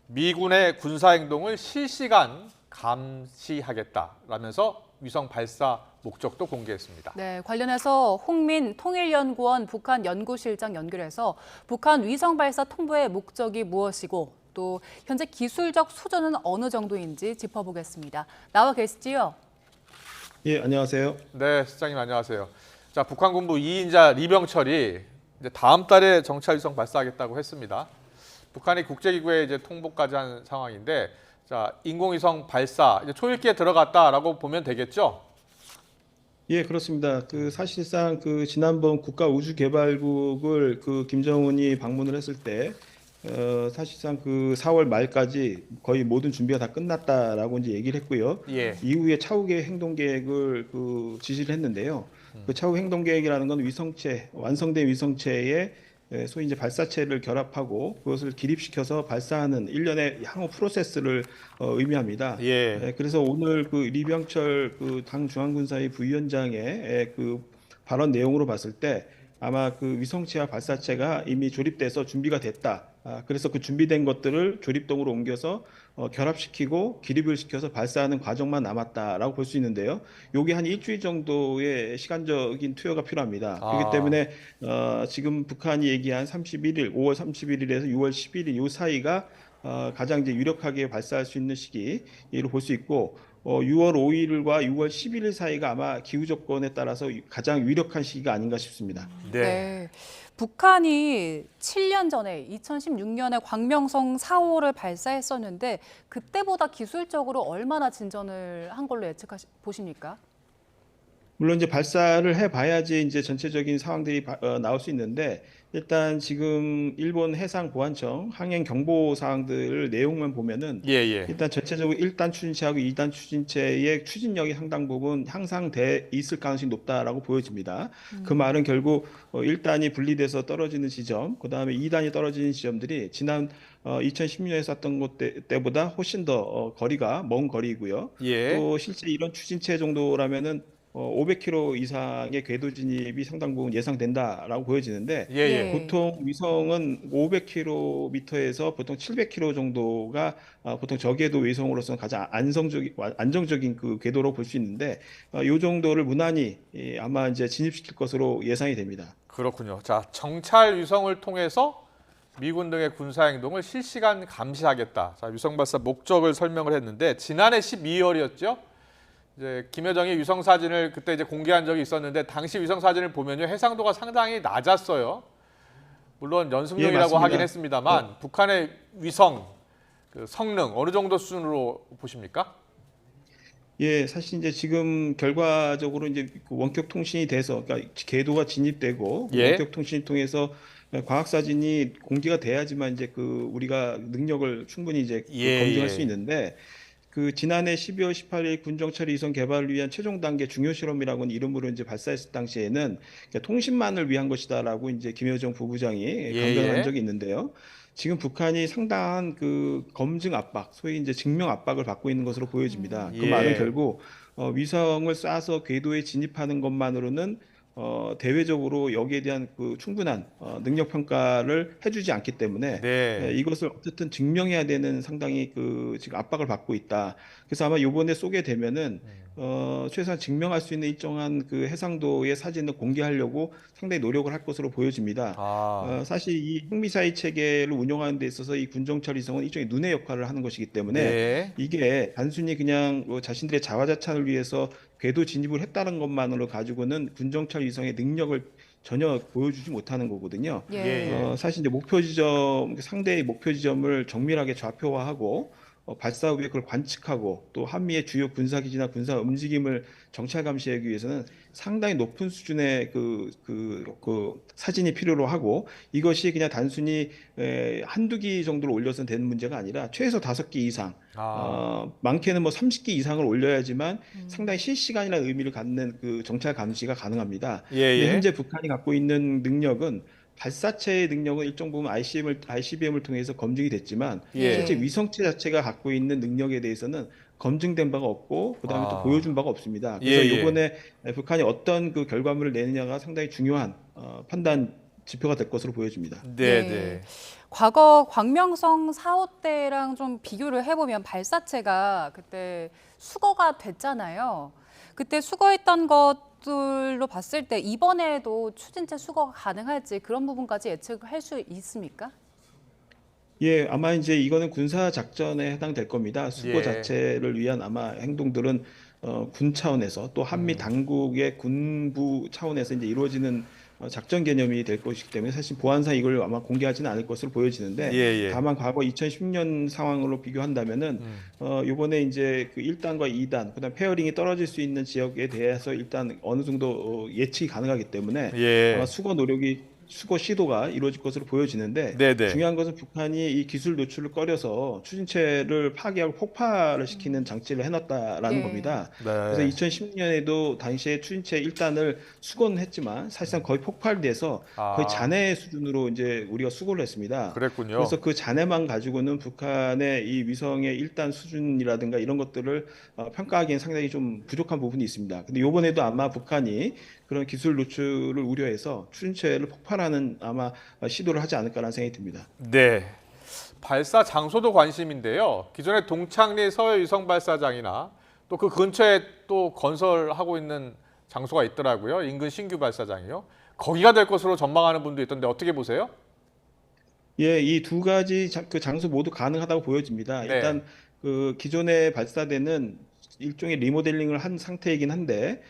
미군의 군사행동을 실시간 감시하겠다라면서 위성 발사 목적도 공개했습니다. 네, 관련해서 홍민 통일연구원 북한 연구실장 연결해서 북한 위성 발사 통보의 목적이 무엇이고 또 현재 기술적 수준은 어느 정도인지 짚어보겠습니다. 나와 계시지요? 예, 안녕하세요. 네, 실장님 안녕하세요. 자, 북한 군부 2인자 리병철이 이제 다음 달에 정찰 위성 발사하겠다고 했습니다. 북한이 국제기구에 이제 통보까지 한 상황인데, 자, 인공위성 발사 이제 초읽기에 들어갔다라고 보면 되겠죠? 예, 그렇습니다. 사실상 지난번 국가우주개발국을 김정은이 방문을 했을 때 사실상 4월 말까지 거의 모든 준비가 다 끝났다라고 이제 얘기를 했고요. 예. 이후에 차후계 행동 계획을 지시를 했는데요. 그 차후 행동 계획이라는 건 위성체, 완성된 위성체의 소위 이제 발사체를 결합하고 그것을 기립시켜서 발사하는 일련의 향후 프로세스를 의미합니다. 그래서 오늘 그 리병철 그 당 중앙군사위 부위원장의 그 발언 내용으로 봤을 때 아마 그 위성체와 발사체가 이미 조립돼서 준비가 됐다. 그래서 그 준비된 것들을 조립동으로 옮겨서 결합시키고 기립을 시켜서 발사하는 과정만 남았다라고 볼 수 있는데요. 요게 한 일주일 정도의 시간적인 투여가 필요합니다. 그렇기 때문에 지금 북한이 얘기한 31일, 5월 31일에서 6월 11일 요 사이가 가장 이제 유력하게 발사할 수 있는 시기로 볼 수 있고 6월 5일과 6월 11일 사이가 아마 기후 조건에 따라서 가장 유력한 시기가 아닌가 싶습니다. 네. 북한이 7년 전에 2016년에 광명성 4호를 발사했었는데 그때보다 기술적으로 얼마나 진전을 한 걸로 보십니까? 물론 이제 발사를 해봐야지 이제 전체적인 상황들이 나올 수 있는데 일단 지금 일본 해상보안청 항행 경보 사항들 내용만 보면은 일단 전체적으로 1단 추진체하고 2단 추진체의 추진력이 상당 부분 향상돼 있을 가능성이 높다라고 보여집니다. 그 말은 결국 1단이 분리돼서 떨어지는 지점, 그 다음에 2단이 떨어지는 지점들이 지난 2016년에 쐈던 것 때보다 훨씬 더 거리가 먼 거리이고요. 또 실제 이런 추진체 정도라면은 500km 이상의 궤도 진입이 상당 부분 예상된다라고 보여지는데 보통 위성은 500km에서 보통 700km 정도가 보통 저궤도 위성으로서는 가장 안정적인 그 궤도로 볼 수 있는데 이 정도를 무난히 아마 이제 진입시킬 것으로 예상이 됩니다. 그렇군요. 자, 정찰 위성을 통해서 미군 등의 군사 행동을 실시간 감시하겠다. 자, 위성 발사 목적을 설명을 했는데 지난해 12월이었죠. 이제 김여정이 위성 사진을 그때 이제 공개한 적이 있었는데 당시 위성 사진을 보면요 해상도가 상당히 낮았어요. 물론 연승용이라고 하긴 했습니다만 북한의 위성 그 성능 어느 정도 수준으로 보십니까? 사실 이제 지금 결과적으로 이제 원격 통신이 돼서 그러니까 궤도가 진입되고 원격 통신을 통해서 과학 사진이 공개가 돼야지만 이제 그 우리가 능력을 충분히 이제 검증할 수 있는데. 그 지난해 12월 18일 군정찰 위성 개발을 위한 최종 단계 중요 실험이라고는 이름으로 이제 발사했을 당시에는 통신만을 위한 것이다라고 이제 김여정 부부장이 강변을 한 적이 있는데요. 지금 북한이 상당한 그 검증 압박, 소위 이제 증명 압박을 받고 있는 것으로 보여집니다. 그 말은 결국 위성을 쏴서 궤도에 진입하는 것만으로는 대외적으로 여기에 대한 그 충분한 능력 평가를 해주지 않기 때문에 이것을 어쨌든 증명해야 되는 상당히 그 지금 압박을 받고 있다. 그래서 아마 이번에 쏘게 되면은 최소한 증명할 수 있는 일정한 그 해상도의 사진을 공개하려고 상당히 노력을 할 것으로 보여집니다. 사실 이 핵미사일 체계를 운영하는 데 있어서 이 군정찰 위성은 일종의 눈의 역할을 하는 것이기 때문에 이게 단순히 그냥 자신들의 자화자찬을 위해서 궤도 진입을 했다는 것만으로 가지고는 군정찰 위성의 능력을 전혀 보여주지 못하는 거거든요. 사실 이제 목표 지점, 상대의 목표 지점을 정밀하게 좌표화하고 발사 후에 그걸 관측하고 또 한미의 주요 군사기지나 군사 움직임을 정찰 감시하기 위해서는 상당히 높은 수준의 그 사진이 필요로 하고 이것이 그냥 단순히 한두 기 정도로 올려서는 되는 문제가 아니라 최소 5기 이상 많게는 뭐 30기 이상을 올려야지만 상당히 실시간이라는 의미를 갖는 그 정찰 감시가 가능합니다. 현재 북한이 갖고 있는 능력은 발사체의 능력은 일정 부분 ICBM을 통해서 검증이 됐지만 실제 위성체 자체가 갖고 있는 능력에 대해서는 검증된 바가 없고 그다음에 또 보여준 바가 없습니다. 그래서 이번에 북한이 어떤 그 결과물을 내느냐가 상당히 중요한 판단 지표가 될 것으로 보여집니다. 과거 광명성 4호 때랑 좀 비교를 해보면 발사체가 그때 수거가 됐잖아요. 그때 수거했던 것들로 봤을 때 이번에도 추진체 수거가 가능할지 그런 부분까지 예측할 수 있습니까? 아마 이제 이거는 군사 작전에 해당될 겁니다. 수거 자체를 위한 아마 행동들은 군 차원에서 또 한미 당국의 군부 차원에서 이제 이루어지는 작전 개념이 될 것이기 때문에 사실 보안상 이걸 아마 공개하지는 않을 것으로 보여지는데 다만 과거 2010년 상황으로 비교한다면은 이번에 이제 그 1단과 2단 그다음 페어링이 떨어질 수 있는 지역에 대해서 일단 어느 정도 예측이 가능하기 때문에 아마 수거 노력이 수거 시도가 이루어질 것으로 보여지는데 네네. 중요한 것은 북한이 이 기술 노출을 꺼려서 추진체를 파괴하고 폭발을 시키는 장치를 해놨다라는 네. 겁니다. 네. 그래서 2010년에도 당시에 추진체 1단을 수거는 했지만 사실상 거의 폭발돼서 거의 잔해 수준으로 이제 우리가 수거를 했습니다. 그랬군요. 그래서 그 잔해만 가지고는 북한의 이 위성의 1단 수준이라든가 이런 것들을 평가하기엔 상당히 좀 부족한 부분이 있습니다. 근데 이번에도 아마 북한이 그런 기술 노출을 우려해서 추진체를 폭발하는 아마 시도를 하지 않을까라는 생각이 듭니다. 네. 발사 장소도 관심인데요. 기존의 동창리 서해위성 발사장이나 또 그 근처에 또 건설하고 있는 장소가 있더라고요. 인근 신규 발사장이요. 거기가 될 것으로 전망하는 분도 있던데 어떻게 보세요? 예, 이 두 가지 그 장소 모두 가능하다고 보여집니다. 네. 일단 그 기존에 발사대는 일종의 리모델링을 한 상태이긴 한데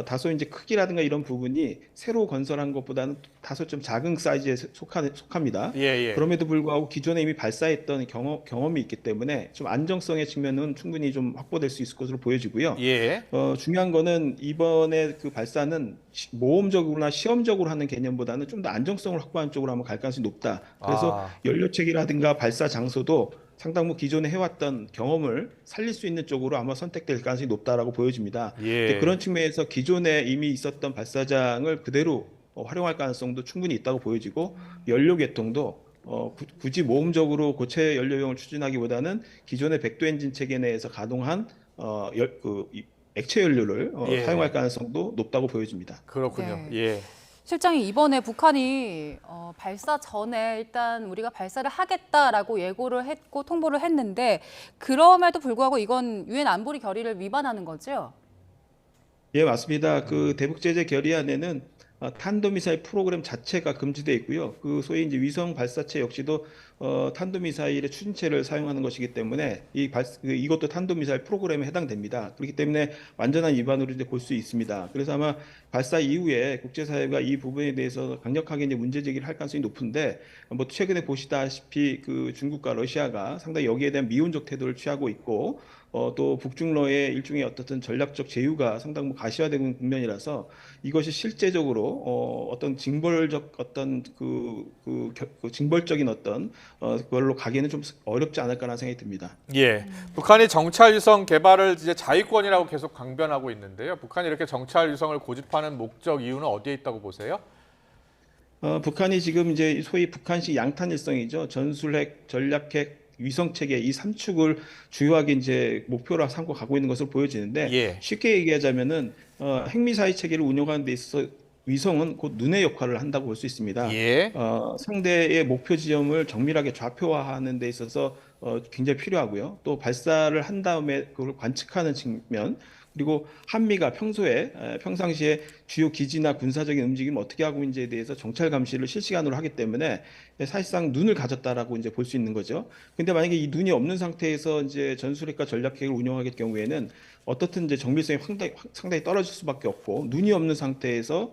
다소 이제 크기라든가 이런 부분이 새로 건설한 것보다는 다소 좀 작은 사이즈에 속합니다. 예. 그럼에도 불구하고 기존에 이미 발사했던 경험이 있기 때문에 좀 안정성의 측면은 충분히 좀 확보될 수 있을 것으로 보여지고요. 예. 중요한 거는 이번에 그 발사는 모험적으로나 시험적으로 하는 개념보다는 좀 더 안정성을 확보하는 쪽으로 한번 갈 가능성이 높다. 그래서 연료체계라든가 발사 장소도 상당 부 기존에 해왔던 경험을 살릴 수 있는 쪽으로 아마 선택될 가능성이 높다라고 보여집니다. 예. 그런 측면에서 기존에 이미 있었던 발사장을 그대로 활용할 가능성도 충분히 있다고 보여지고 연료 계통도 굳이 모험적으로 고체 연료용을 추진하기보다는 기존의 백도 엔진 체계 내에서 가동한 액체 연료를 예. 사용할 가능성도 높다고 보여집니다. 그렇군요. 네. 예. 실장이 이번에 북한이 발사 전에 일단 우리가 발사를 하겠다라고 예고를 했고 통보를 했는데 그럼에도 불구하고 이건 유엔 안보리 결의를 위반하는 거죠? 예, 맞습니다. 그 대북 제재 결의안에는 탄도미사일 프로그램 자체가 금지되어 있고요. 그 소위 이제 위성 발사체 역시도 탄도미사일의 추진체를 사용하는 것이기 때문에 이것도 탄도미사일 프로그램에 해당됩니다. 그렇기 때문에 완전한 위반으로 이제 볼 수 있습니다. 그래서 아마 발사 이후에 국제사회가 이 부분에 대해서 강력하게 이제 문제 제기를 할 가능성이 높은데 뭐 최근에 보시다시피 그 중국과 러시아가 상당히 여기에 대한 미온적 태도를 취하고 있고 또 북중러의 일종의 어떤 전략적 제휴가 상당히 가시화되고 있는 국면이라서 이것이 실제적으로 어떤 징벌적 어떤 그 징벌적인 어떤 그걸로 가기에는 좀 어렵지 않을까라는 생각이 듭니다. 예. 북한이 정찰위성 개발을 이제 자위권이라고 계속 강변하고 있는데요. 북한이 이렇게 정찰위성을 고집하는 목적 이유는 어디에 있다고 보세요? 북한이 지금 이제 소위 북한식 양탄일성이죠. 전술핵, 전략핵, 위성체계 이 3축을 주요하게 이제 목표로 삼고 가고 있는 것으로 보여지는데 예. 쉽게 얘기하자면은 핵미사일 체계를 운영하는 데 있어서 위성은 곧 눈의 역할을 한다고 볼 수 있습니다. 예. 상대의 목표 지점을 정밀하게 좌표화하는 데 있어서 굉장히 필요하고요. 또 발사를 한 다음에 그걸 관측하는 측면 그리고 한미가 평상시에 주요 기지나 군사적인 움직임을 어떻게 하고 있는지에 대해서 정찰 감시를 실시간으로 하기 때문에 사실상 눈을 가졌다라고 이제 볼 수 있는 거죠. 근데 만약에 이 눈이 없는 상태에서 이제 전술핵과 전략핵을 운영하게 될 경우에는 어떻든 이제 정밀성이 상당히 떨어질 수밖에 없고 눈이 없는 상태에서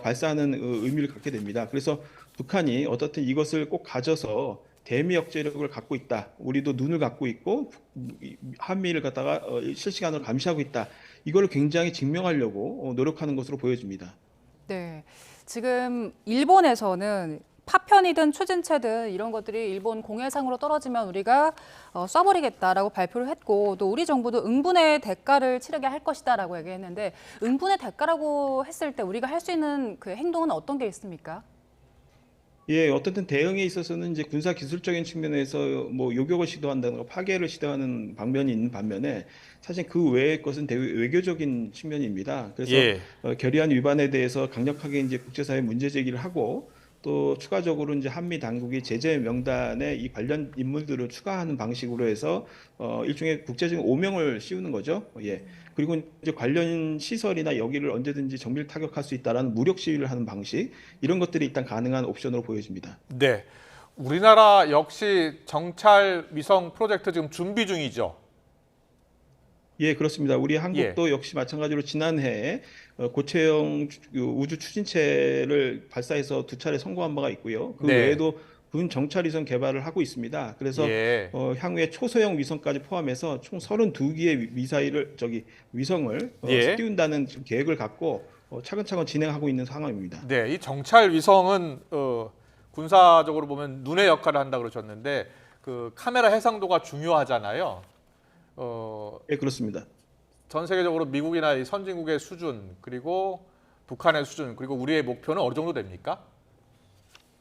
발사하는 의미를 갖게 됩니다. 그래서 북한이 어떻든 이것을 꼭 가져서 대미 억제력을 갖고 있다. 우리도 눈을 갖고 있고 한미를 갖다가 실시간으로 감시하고 있다. 이걸 굉장히 증명하려고 노력하는 것으로 보여집니다. 네, 지금 일본에서는 파편이든 추진체든 이런 것들이 일본 공해상으로 떨어지면 우리가 쏴버리겠다라고 발표를 했고 또 우리 정부도 응분의 대가를 치르게 할 것이다라고 얘기했는데 응분의 대가라고 했을 때 우리가 할 수 있는 그 행동은 어떤 게 있습니까? 예, 어떻든 대응에 있어서는 이제 군사 기술적인 측면에서 뭐 요격을 시도한다든가 파괴를 시도하는 방면이 있는 반면에 사실 그 외의 것은 외교적인 측면입니다. 그래서 예. 결의안 위반에 대해서 강력하게 이제 국제사회 문제 제기를 하고 또 추가적으로 이제 한미 당국이 제재 명단에 이 관련 인물들을 추가하는 방식으로 해서 일종의 국제적인 오명을 씌우는 거죠. 예. 그리고 이제 관련 시설이나 여기를 언제든지 정밀 타격할 수 있다라는 무력 시위를 하는 방식 이런 것들이 일단 가능한 옵션으로 보여집니다. 네. 우리나라 역시 정찰 위성 프로젝트 지금 준비 중이죠. 예, 그렇습니다. 우리 한국도 역시 마찬가지로 지난해에 고체형 우주 추진체를 발사해서 2차례 성공한 바가 있고요. 그 외에도 군 정찰위성 개발을 하고 있습니다. 그래서 향후에 초소형 위성까지 포함해서 총 32기의 위성을 띄운다는 계획을 갖고 차근차근 진행하고 있는 상황입니다. 네, 이 정찰 위성은 군사적으로 보면 눈의 역할을 한다 그러셨는데 그 카메라 해상도가 중요하잖아요. 예, 그렇습니다. 전 세계적으로 미국이나 이 선진국의 수준 그리고 북한의 수준 그리고 우리의 목표는 어느 정도 됩니까?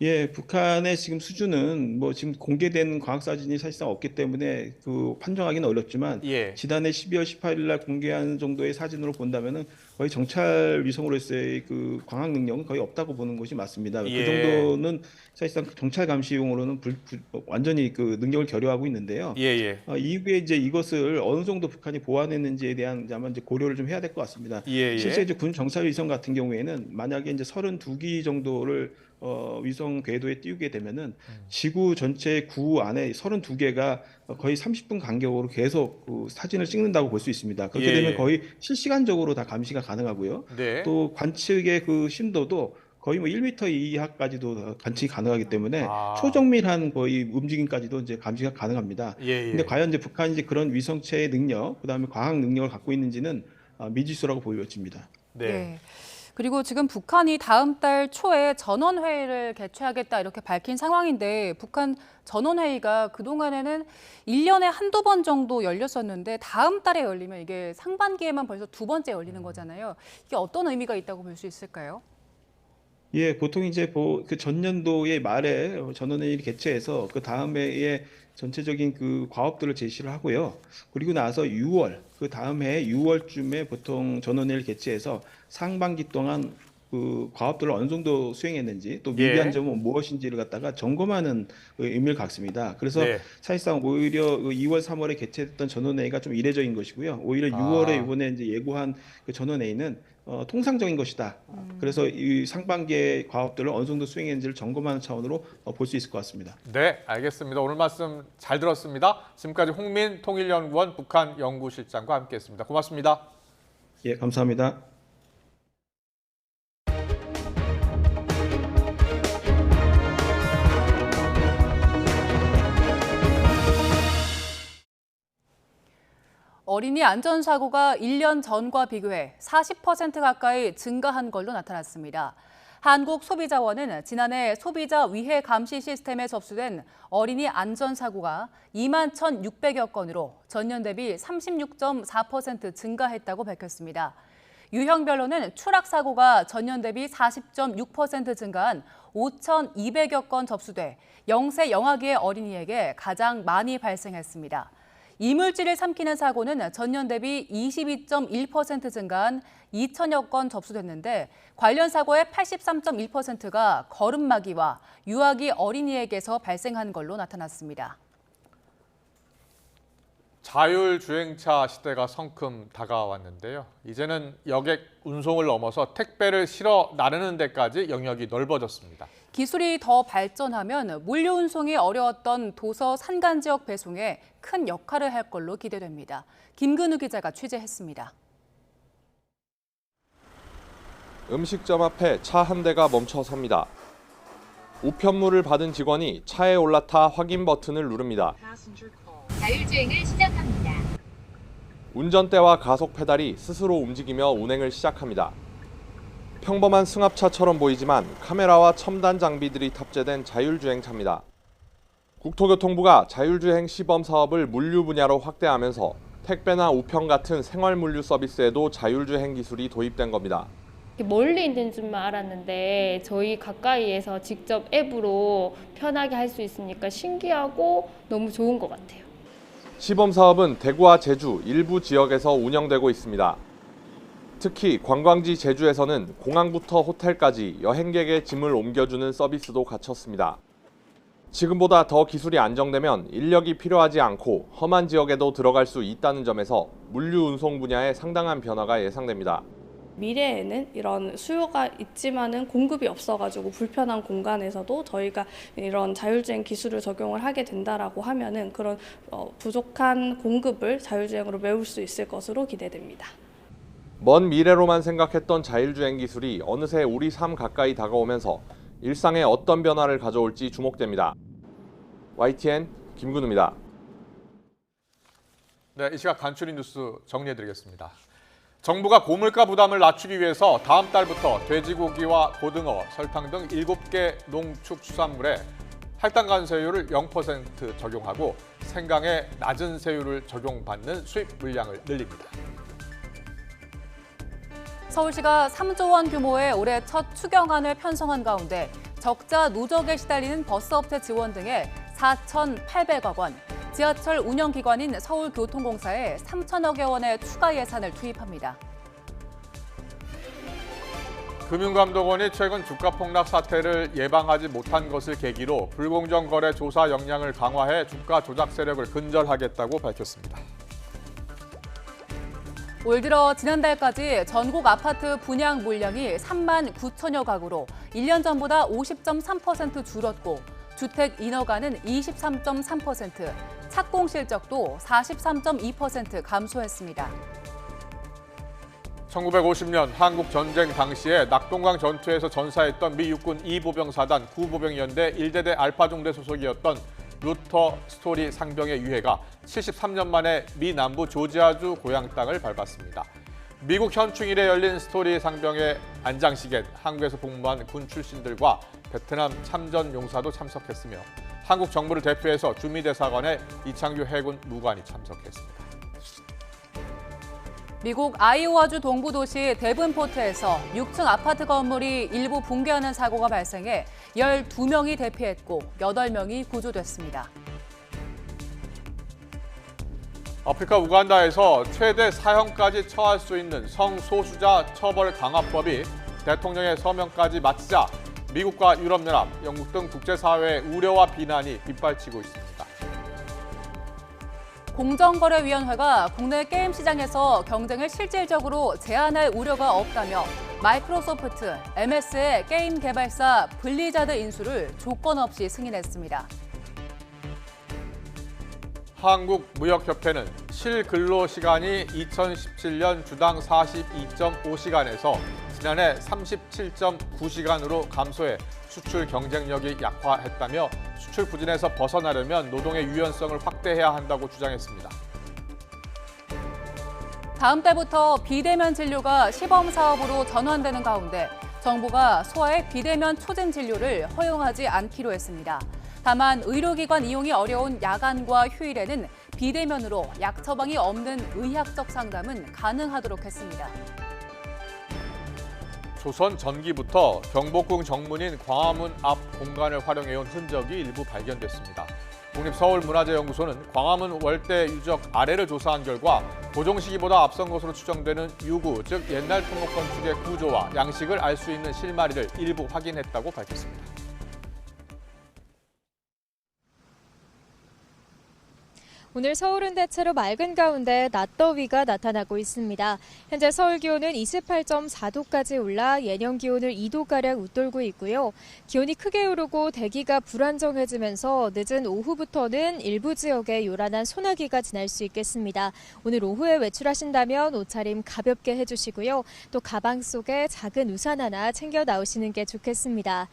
예, 북한의 지금 수준은 뭐 지금 공개된 과학 사진이 사실상 없기 때문에 그 판정하기는 어렵지만 예. 지난해 12월 18일 날 공개한 정도의 사진으로 본다면은 거의 정찰 위성으로서의 그 광학 능력은 거의 없다고 보는 것이 맞습니다. 예. 그 정도는 사실상 정찰 감시용으로는 완전히 그 능력을 결여하고 있는데요. 예. 이후에 이제 이것을 어느 정도 북한이 보완했는지에 대한 아마 이제 고려를 좀 해야 될 것 같습니다. 예. 실제 이제 군 정찰 위성 같은 경우에는 만약에 이제 32기 정도를 위성 궤도에 띄우게 되면은 지구 전체 구 안에 32개가 거의 30분 간격으로 계속 그 사진을 찍는다고 볼 수 있습니다. 그렇게 예. 되면 거의 실시간적으로 다 감시가 가능하고요. 네. 또 관측의 그 심도도 거의 뭐 1m 이하까지도 관측이 가능하기 때문에 초정밀한 거의 움직임까지도 이제 감시가 가능합니다. 예. 근데 과연 이제 북한이 이제 그런 위성체의 능력, 그다음에 과학 능력을 갖고 있는지는 미지수라고 보여집니다. 네. 그리고 지금 북한이 다음 달 초에 전원회의를 개최하겠다 이렇게 밝힌 상황인데 북한 전원회의가 그동안에는 1년에 한두 번 정도 열렸었는데 다음 달에 열리면 이게 상반기에만 벌써 두 번째 열리는 거잖아요. 이게 어떤 의미가 있다고 볼 수 있을까요? 예, 보통 이제 그 전년도의 말에 전원회의를 개최해서 그 다음 해에 전체적인 그 과업들을 제시를 하고요. 그리고 나서 6월, 그 다음 해 6월쯤에 보통 전원회의를 개최해서 상반기 동안 그 과업들을 어느 정도 수행했는지 또 미비한 점은 무엇인지를 갖다가 점검하는 그 의미를 갖습니다. 그래서 사실상 오히려 2월, 3월에 개최했던 전원회의가 좀 이례적인 것이고요. 오히려 6월에 이번에 이제 예고한 그 전원회의는 통상적인 것이다. 그래서 이 상반기의 과업들을 어느 정도 수행했는지를 점검하는 차원으로 볼 수 있을 것 같습니다. 네, 알겠습니다. 오늘 말씀 잘 들었습니다. 지금까지 홍민 통일연구원 북한 연구실장과 함께했습니다. 고맙습니다. 예, 감사합니다. 어린이 안전사고가 1년 전과 비교해 40% 가까이 증가한 걸로 나타났습니다. 한국소비자원은 지난해 소비자 위해 감시 시스템에 접수된 어린이 안전사고가 2만 1,600여 건으로 전년 대비 36.4% 증가했다고 밝혔습니다. 유형별로는 추락사고가 전년 대비 40.6% 증가한 5,200여 건 접수돼 0세 영아기의 어린이에게 가장 많이 발생했습니다. 이물질을 삼키는 사고는 전년 대비 22.1% 증가한 2천여 건 접수됐는데 관련 사고의 83.1%가 걸음마기와 유아기 어린이에게서 발생한 걸로 나타났습니다. 자율주행차 시대가 성큼 다가왔는데요. 이제는 여객 운송을 넘어서 택배를 실어 나르는 데까지 영역이 넓어졌습니다. 기술이 더 발전하면 물류 운송이 어려웠던 도서 산간 지역 배송에 큰 역할을 할 걸로 기대됩니다. 김근우 기자가 취재했습니다. 음식점 앞에 차 한 대가 멈춰 섭니다. 우편물을 받은 직원이 차에 올라타 확인 버튼을 누릅니다. 자율주행을 시작합니다. 운전대와 가속 페달이 스스로 움직이며 운행을 시작합니다. 평범한 승합차처럼 보이지만 카메라와 첨단 장비들이 탑재된 자율주행차입니다. 국토교통부가 자율주행 시범 사업을 물류 분야로 확대하면서 택배나 우편 같은 생활 물류 서비스에도 자율주행 기술이 도입된 겁니다. 멀리 있는 줄만 알았는데 저희 가까이에서 직접 앱으로 편하게 할 수 있으니까 신기하고 너무 좋은 것 같아요. 시범 사업은 대구와 제주 일부 지역에서 운영되고 있습니다. 특히 관광지 제주에서는 공항부터 호텔까지 여행객의 짐을 옮겨주는 서비스도 갖췄습니다. 지금보다 더 기술이 안정되면 인력이 필요하지 않고 험한 지역에도 들어갈 수 있다는 점에서 물류 운송 분야에 상당한 변화가 예상됩니다. 미래에는 이런 수요가 있지만은 공급이 없어가지고 불편한 공간에서도 저희가 이런 자율주행 기술을 적용을 하게 된다라고 하면은 그런 부족한 공급을 자율주행으로 메울 수 있을 것으로 기대됩니다. 먼 미래로만 생각했던 자율주행 기술이 어느새 우리 삶 가까이 다가오면서 일상에 어떤 변화를 가져올지 주목됩니다. YTN 김근우입니다. 네, 이 시각 간추린 뉴스 정리해드리겠습니다. 정부가 고물가 부담을 낮추기 위해서 다음 달부터 돼지고기와 고등어, 설탕 등 7개 농축수산물에 할당 관세율을 0% 적용하고 생강에 낮은 세율을 적용받는 수입 물량을 늘립니다. 서울시가 3조 원 규모의 올해 첫 추경안을 편성한 가운데 적자 누적에 시달리는 버스업체 지원 등에 4,800억 원, 지하철 운영기관인 서울교통공사에 3천억여 원의 추가 예산을 투입합니다. 금융감독원이 최근 주가 폭락 사태를 예방하지 못한 것을 계기로 불공정 거래 조사 역량을 강화해 주가 조작 세력을 근절하겠다고 밝혔습니다. 올 들어 지난달까지 전국 아파트 분양 물량이 3만 9천여 가구로 1년 전보다 50.3% 줄었고 주택 인허가는 23.3%, 착공 실적도 43.2% 감소했습니다. 1950년 한국 전쟁 당시에 낙동강 전투에서 전사했던 미 육군 2보병사단 9보병연대 1대대 알파중대 소속이었던 루터 스토리 상병의 유해가 73년 만에 미 남부 조지아주 고향 땅을 밟았습니다. 미국 현충일에 열린 스토리 상병의 안장식엔 한국에서 복무한 군 출신들과 베트남 참전 용사도 참석했으며 한국 정부를 대표해서 주미대사관의 이창규 해군 무관이 참석했습니다. 미국 아이오와주 동부 도시 데븐포트에서 6층 아파트 건물이 일부 붕괴하는 사고가 발생해 12명이 대피했고 8명이 구조됐습니다. 아프리카 우간다에서 최대 사형까지 처할 수 있는 성소수자 처벌 강화법이 대통령의 서명까지 마치자 미국과 유럽연합, 영국 등 국제사회의 우려와 비난이 빗발치고 있습니다. 공정거래위원회가 국내 게임 시장에서 경쟁을 실질적으로 제한할 우려가 없다며 마이크로소프트, MS의 게임 개발사 블리자드 인수를 조건 없이 승인했습니다. 한국무역협회는 실근로시간이 2017년 주당 42.5시간에서 지난해 37.9시간으로 감소해 수출 경쟁력이 약화했다며 수출 부진에서 벗어나려면 노동의 유연성을 확대해야 한다고 주장했습니다. 다음 달부터 비대면 진료가 시범 사업으로 전환되는 가운데 정부가 소아의 비대면 초진 진료를 허용하지 않기로 했습니다. 다만 의료기관 이용이 어려운 야간과 휴일에는 비대면으로 약 처방이 없는 의학적 상담은 가능하도록 했습니다. 조선 전기부터 경복궁 정문인 광화문 앞 공간을 활용해온 흔적이 일부 발견됐습니다. 국립서울문화재연구소는 광화문 월대 유적 아래를 조사한 결과 고종 시기보다 앞선 것으로 추정되는 유구, 즉 옛날 토목 건축의 구조와 양식을 알 수 있는 실마리를 일부 확인했다고 밝혔습니다. 오늘 서울은 대체로 맑은 가운데 낮더위가 나타나고 있습니다. 현재 서울 기온은 28.4도까지 올라 예년 기온을 2도가량 웃돌고 있고요. 기온이 크게 오르고 대기가 불안정해지면서 늦은 오후부터는 일부 지역에 요란한 소나기가 지날 수 있겠습니다. 오늘 오후에 외출하신다면 옷차림 가볍게 해주시고요. 또 가방 속에 작은 우산 하나 챙겨 나오시는 게 좋겠습니다.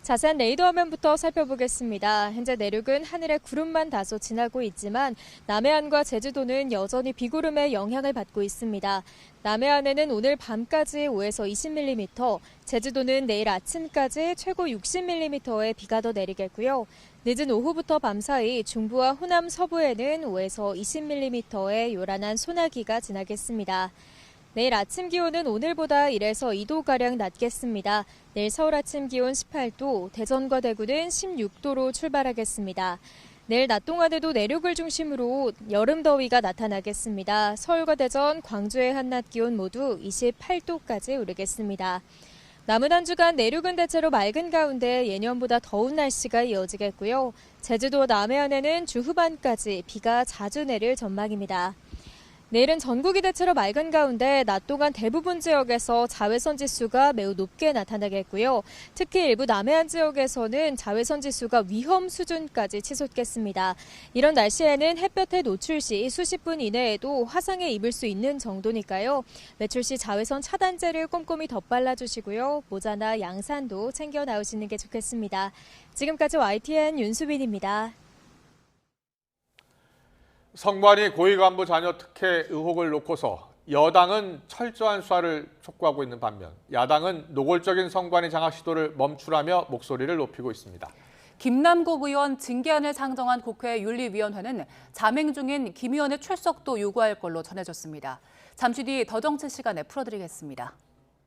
자세한 레이더 화면부터 살펴보겠습니다. 현재 내륙은 하늘에 구름만 다소 지나고 있지만 남해안과 제주도는 여전히 비구름의 영향을 받고 있습니다. 남해안에는 오늘 밤까지 5에서 20mm, 제주도는 내일 아침까지 최고 60mm의 비가 더 내리겠고요. 늦은 오후부터 밤사이 중부와 호남 서부에는 5에서 20mm의 요란한 소나기가 지나겠습니다. 내일 아침 기온은 오늘보다 1에서 2도가량 낮겠습니다. 내일 서울 아침 기온 18도, 대전과 대구는 16도로 출발하겠습니다. 내일 낮 동안에도 내륙을 중심으로 여름 더위가 나타나겠습니다. 서울과 대전, 광주의 한낮 기온 모두 28도까지 오르겠습니다. 남은 한 주간 내륙은 대체로 맑은 가운데 예년보다 더운 날씨가 이어지겠고요. 제주도 남해안에는 주 후반까지 비가 자주 내릴 전망입니다. 내일은 전국이 대체로 맑은 가운데 낮 동안 대부분 지역에서 자외선 지수가 매우 높게 나타나겠고요. 특히 일부 남해안 지역에서는 자외선 지수가 위험 수준까지 치솟겠습니다. 이런 날씨에는 햇볕에 노출 시 수십 분 이내에도 화상에 입을 수 있는 정도니까요. 외출 시 자외선 차단제를 꼼꼼히 덧발라주시고요. 모자나 양산도 챙겨 나오시는 게 좋겠습니다. 지금까지 YTN 윤수빈입니다. 성관이 고위간부 자녀 특혜 의혹을 놓고서 여당은 철저한 수사를 촉구하고 있는 반면 야당은 노골적인 성관이 장악 시도를 멈추라며 목소리를 높이고 있습니다. 김남국 의원 징계안을 상정한 국회 윤리위원회는 자맹 중인 김 의원의 출석도 요구할 걸로 전해졌습니다. 잠시 뒤 더 정치 시간에 풀어드리겠습니다.